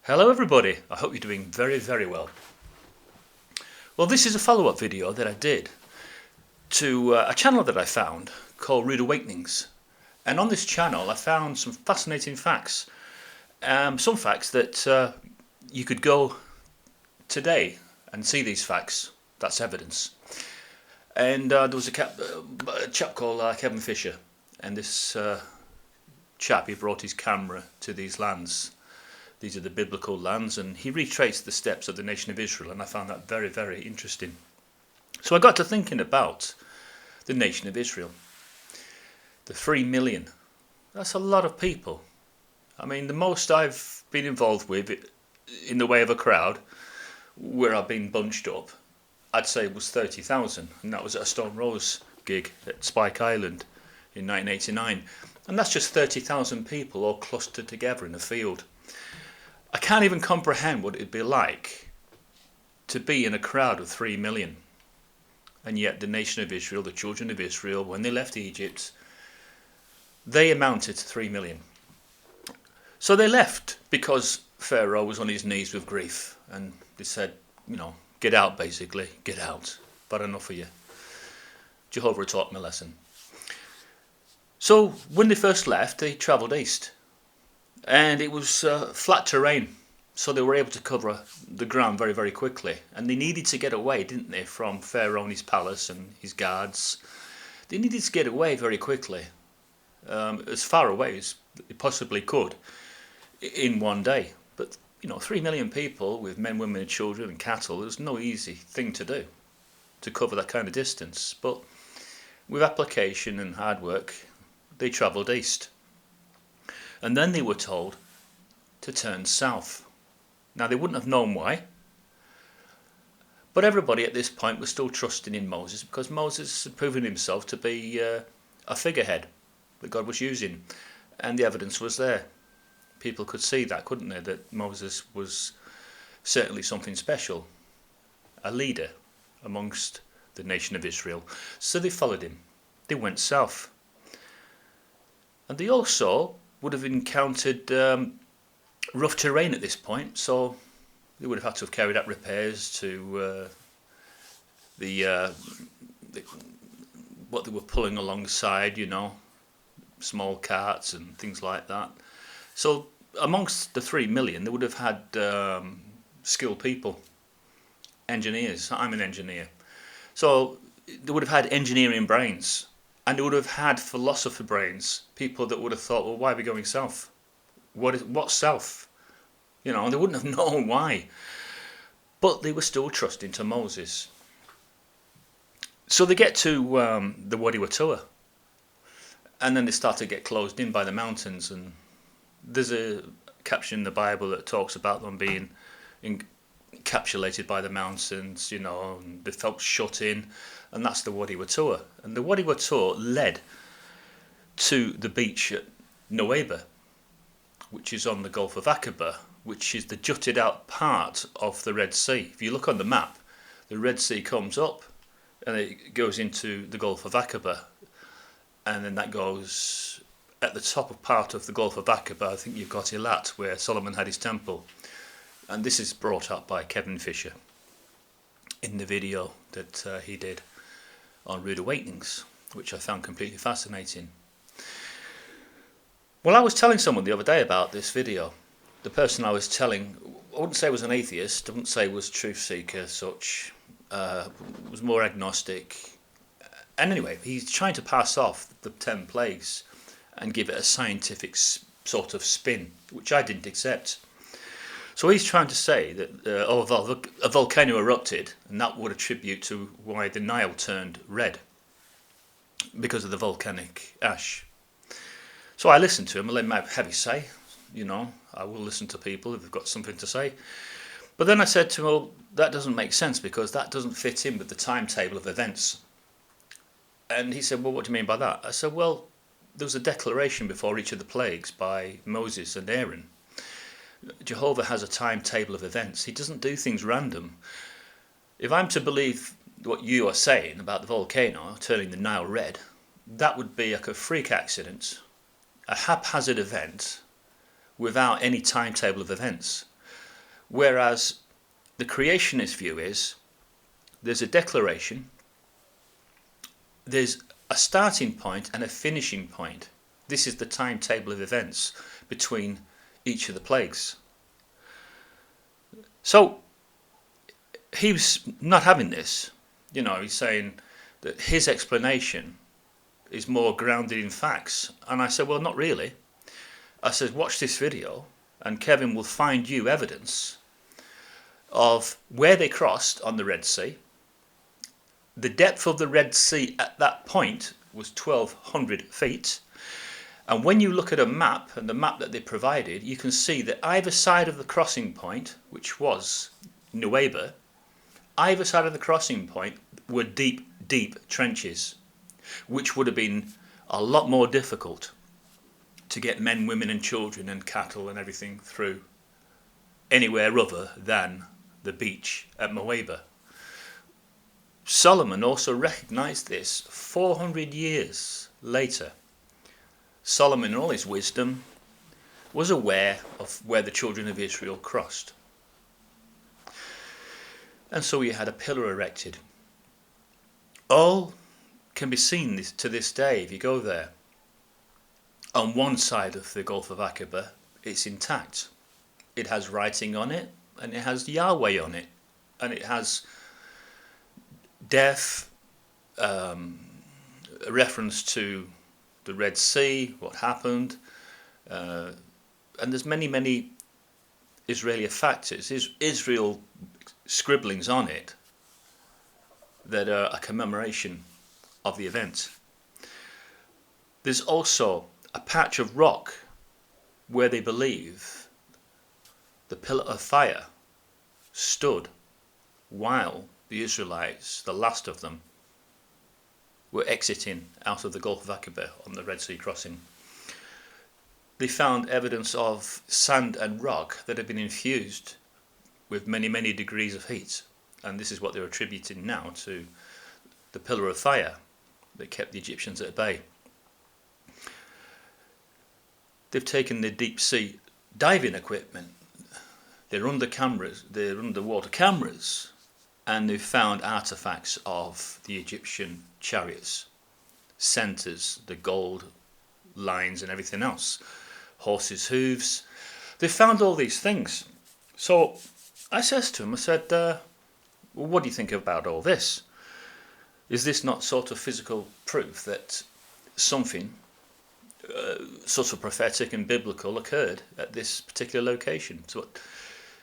Hello everybody, I hope you're doing very well. Well, this is a follow-up video that I did to a channel that I found called Rude Awakenings. And on this channel I found some fascinating facts. Some facts that you could go today and see these facts. That's evidence. And there was a chap called Kevin Fisher, and this chap, he brought his camera to these lands. These are the biblical lands, and he retraced the steps of the nation of Israel, and I found that very interesting. So I got to thinking about the nation of Israel. The 3 million. That's a lot of people. I mean, the most I've been involved with in the way of a crowd, where I've been bunched up, I'd say was 30,000, and that was at a Stone Rose gig at Spike Island in 1989. And that's just 30,000 people all clustered together in a field. I can't even comprehend what it'd be like to be in a crowd of 3 million. And yet the nation of Israel, the children of Israel, when they left Egypt, they amounted to 3 million. So they left because Pharaoh was on his knees with grief, and they said, get out basically, get out, but enough of you. Jehovah taught me a lesson. So when they first left, they travelled east. And it was flat terrain, so they were able to cover the ground very quickly. And they needed to get away, didn't they, from Pharaoh and his palace and his guards. They needed to get away very quickly, as far away as they possibly could in one day. But 3 million people with men, women and children and cattle, there's no easy thing to do, to cover that kind of distance. But with application and hard work, they travelled east. And then they were told to turn south. Now, they wouldn't have known why, but everybody at this point was still trusting in Moses, because Moses had proven himself to be a figurehead that God was using, and the evidence was there. People could see that, couldn't they, that Moses was certainly something special, a leader amongst the nation of Israel. So they followed him. They went south. And they also would have encountered rough terrain at this point, so they would have had to have carried out repairs to what they were pulling alongside, small carts and things like that. So amongst the 3 million, they would have had skilled people, engineers. I'm an engineer. So they would have had engineering brains. And they would have had philosopher brains, people that would have thought, well, why are we going south? What's south? They wouldn't have known why. But they were still trusting to Moses. So they get to the Wadi Watoa, and then they start to get closed in by the mountains. And there's a caption in the Bible that talks about them being encapsulated by the mountains, and they felt shut in. And that's the Wadi Watoa. And the Wadi Watoa led to the beach at Nuweiba, which is on the Gulf of Aqaba, which is the jutted out part of the Red Sea. If you look on the map, the Red Sea comes up and it goes into the Gulf of Aqaba, and then that goes at the top of part of the Gulf of Aqaba. I think you've got Eilat, where Solomon had his temple. And this is brought up by Kevin Fisher in the video that he did on Rude Awakenings, which I found completely fascinating. Well, I was telling someone the other day about this video. The person I was telling, I wouldn't say was an atheist, I wouldn't say was truth seeker, such, was more agnostic. And anyway, he's trying to pass off the 10 plagues and give it a scientific sort of spin, which I didn't accept. So he's trying to say that a volcano erupted, and that would attribute to why the Nile turned red, because of the volcanic ash. So I listened to him. I let him have his say. I will listen to people if they've got something to say. But then I said to him, well, that doesn't make sense, because that doesn't fit in with the timetable of events. And he said, well, what do you mean by that? I said, well, there was a declaration before each of the plagues by Moses and Aaron. Jehovah has a timetable of events. He doesn't do things random. If I'm to believe what you are saying about the volcano turning the Nile red, that would be like a freak accident, a haphazard event without any timetable of events. Whereas the creationist view is there's a declaration, there's a starting point and a finishing point. This is the timetable of events between each of the plagues. So he was not having this. He's saying that his explanation is more grounded in facts. And I said, well, not really. I said, watch this video and Kevin will find you evidence of where they crossed on the Red Sea. The depth of the Red Sea at that point was 1,200 feet. And when you look at a map, and the map that they provided, you can see that either side of the crossing point, which was Nueva, either side of the crossing point were deep, deep trenches, which would have been a lot more difficult to get men, women and children and cattle and everything through anywhere other than the beach at Nueva. Solomon also recognized this 400 years later. Solomon, in all his wisdom, was aware of where the children of Israel crossed. And so he had a pillar erected. All can be seen to this day if you go there. On one side of the Gulf of Aqaba, it's intact. It has writing on it, and it has Yahweh on it, and it has death, a reference to the Red Sea, what happened, and there's many Israeli factors, Israel scribblings on it that are a commemoration of the event. There's also a patch of rock where they believe the pillar of fire stood while the Israelites, the last of them, were exiting out of the Gulf of Aqaba on the Red Sea crossing. They found evidence of sand and rock that had been infused with many degrees of heat, and this is what they're attributing now to the pillar of fire that kept the Egyptians at bay. They've taken the deep sea diving equipment, they're underwater cameras, and they've found artifacts of the Egyptian chariots, centres, the gold lines and everything else, horses' hooves. They found all these things. So I says to him, I said, well, what do you think about all this? Is this not sort of physical proof that something sort of prophetic and biblical occurred at this particular location? So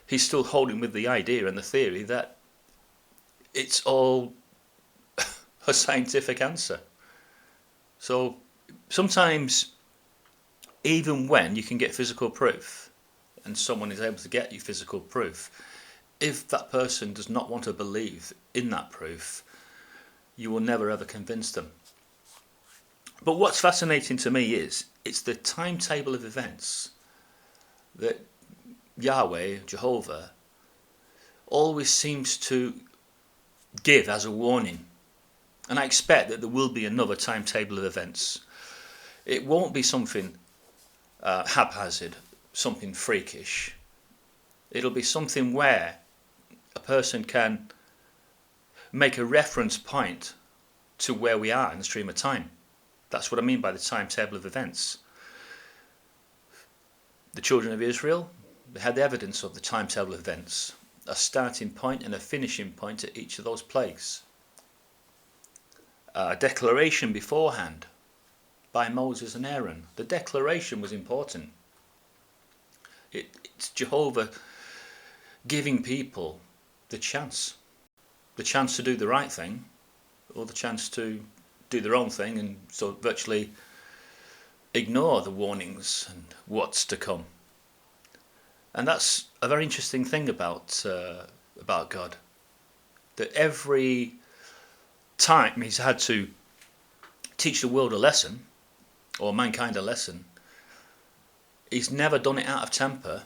he's still holding with the idea and the theory that it's all a scientific answer. So sometimes, even when you can get physical proof, and someone is able to get you physical proof, if that person does not want to believe in that proof, you will never ever convince them. But what's fascinating to me is it's the timetable of events that Yahweh, Jehovah, always seems to give as a warning. And I expect that there will be another timetable of events. It won't be something haphazard, something freakish. It'll be something where a person can make a reference point to where we are in the stream of time. That's what I mean by the timetable of events. The children of Israel, they had evidence of the timetable of events, a starting point and a finishing point at each of those plagues. A declaration beforehand by Moses and Aaron. The declaration was important. It's Jehovah giving people the chance to do the right thing, or the chance to do their own thing and so virtually ignore the warnings and what's to come. And that's a very interesting thing about God, that every time he's had to teach the world a lesson, or mankind a lesson, he's never done it out of temper.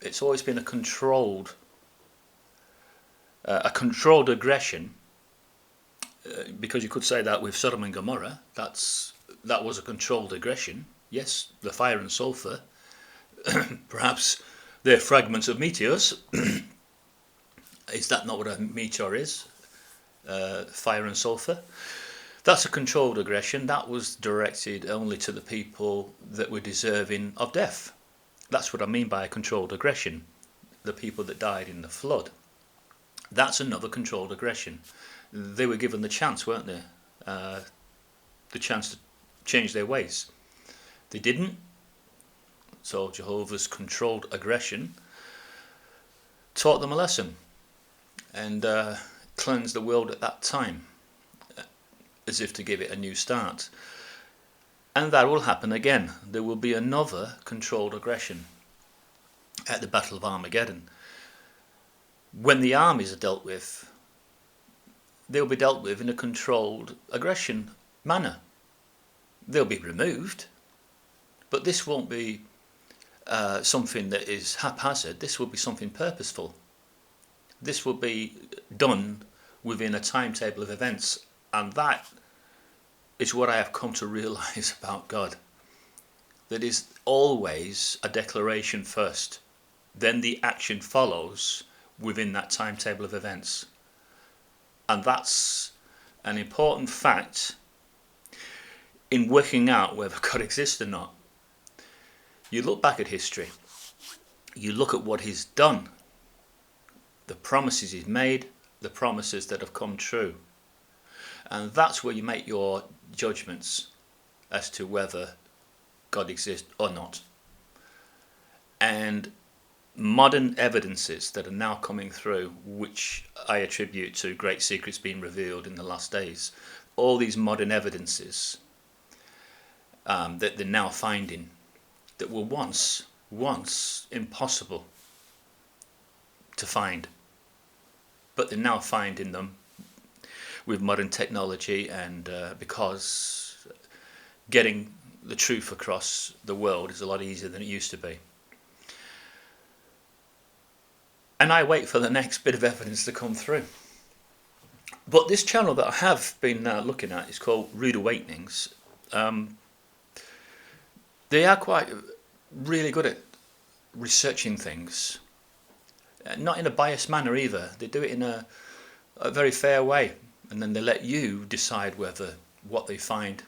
It's always been a controlled aggression, because you could say that with Sodom and Gomorrah, that was a controlled aggression. Yes, the fire and sulphur, perhaps They're fragments of meteors. Is that not what a meteor is? Fire and sulfur. That's a controlled aggression. That was directed only to the people that were deserving of death. That's what I mean by a controlled aggression. The people that died in the flood. That's another controlled aggression. They were given the chance, weren't they? The chance to change their ways. They didn't. So Jehovah's controlled aggression taught them a lesson and cleansed the world at that time, as if to give it a new start. And that will happen again. There will be another controlled aggression at the Battle of Armageddon. When the armies are dealt with, they'll be dealt with in a controlled aggression manner. They'll be removed, but this won't be something that is haphazard. This will be something purposeful. This will be done within a timetable of events, and that is what I have come to realize about God. That is always a declaration first, then the action follows within that timetable of events. And that's an important fact in working out whether God exists or not. You look back at history, you look at what he's done, the promises he's made, the promises that have come true. And that's where you make your judgments as to whether God exists or not. And modern evidences that are now coming through, which I attribute to great secrets being revealed in the last days, all these modern evidences that they're now finding that were once impossible to find, but they're now finding them with modern technology, and because getting the truth across the world is a lot easier than it used to be. And I wait for the next bit of evidence to come through. But this channel that I have been looking at is called Rude Awakenings. They are quite really good at researching things, not in a biased manner either. They do it in a very fair way, and then they let you decide whether what they find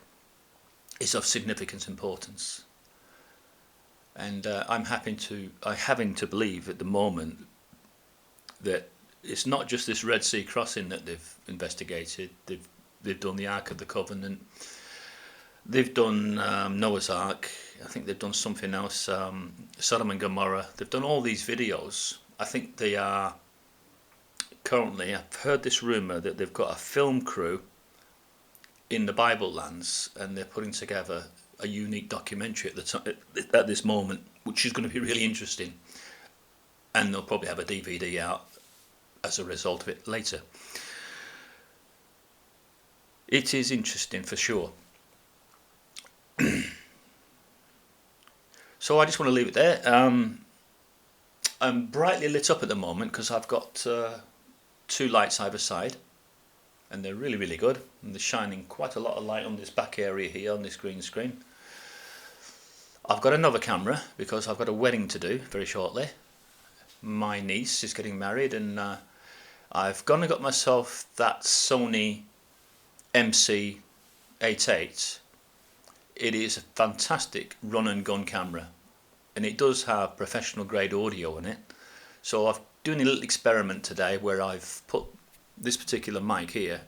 is of significant importance. And I'm having to believe at the moment that it's not just this Red Sea crossing that they've investigated. They've done the Ark of the Covenant. They've done Noah's Ark. I think they've done something else, Sodom and Gomorrah. They've done all these videos. I think they are currently, I've heard this rumour that they've got a film crew in the Bible lands, and they're putting together a unique documentary at this moment, which is going to be really interesting. And they'll probably have a DVD out as a result of it later. It is interesting for sure. So I just want to leave it there. I'm brightly lit up at the moment because I've got two lights either side, and they're really, really good, and they're shining quite a lot of light on this back area here on this green screen. I've got another camera because I've got a wedding to do very shortly. My niece is getting married, and I've gone and got myself that Sony MC88. It is a fantastic run and gun camera, and it does have professional grade audio in it. So I've doing a little experiment today where I've put this particular mic here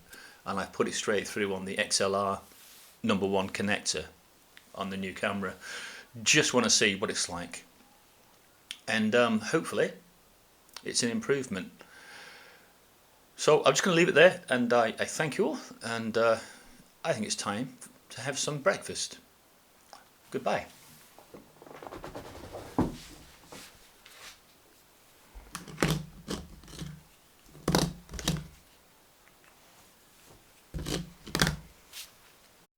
and I've put it straight through on the XLR #1 connector on the new camera. Just want to see what it's like, and hopefully it's an improvement. So I'm just going to leave it there, and I thank you all, and I think it's time to have some breakfast. Goodbye.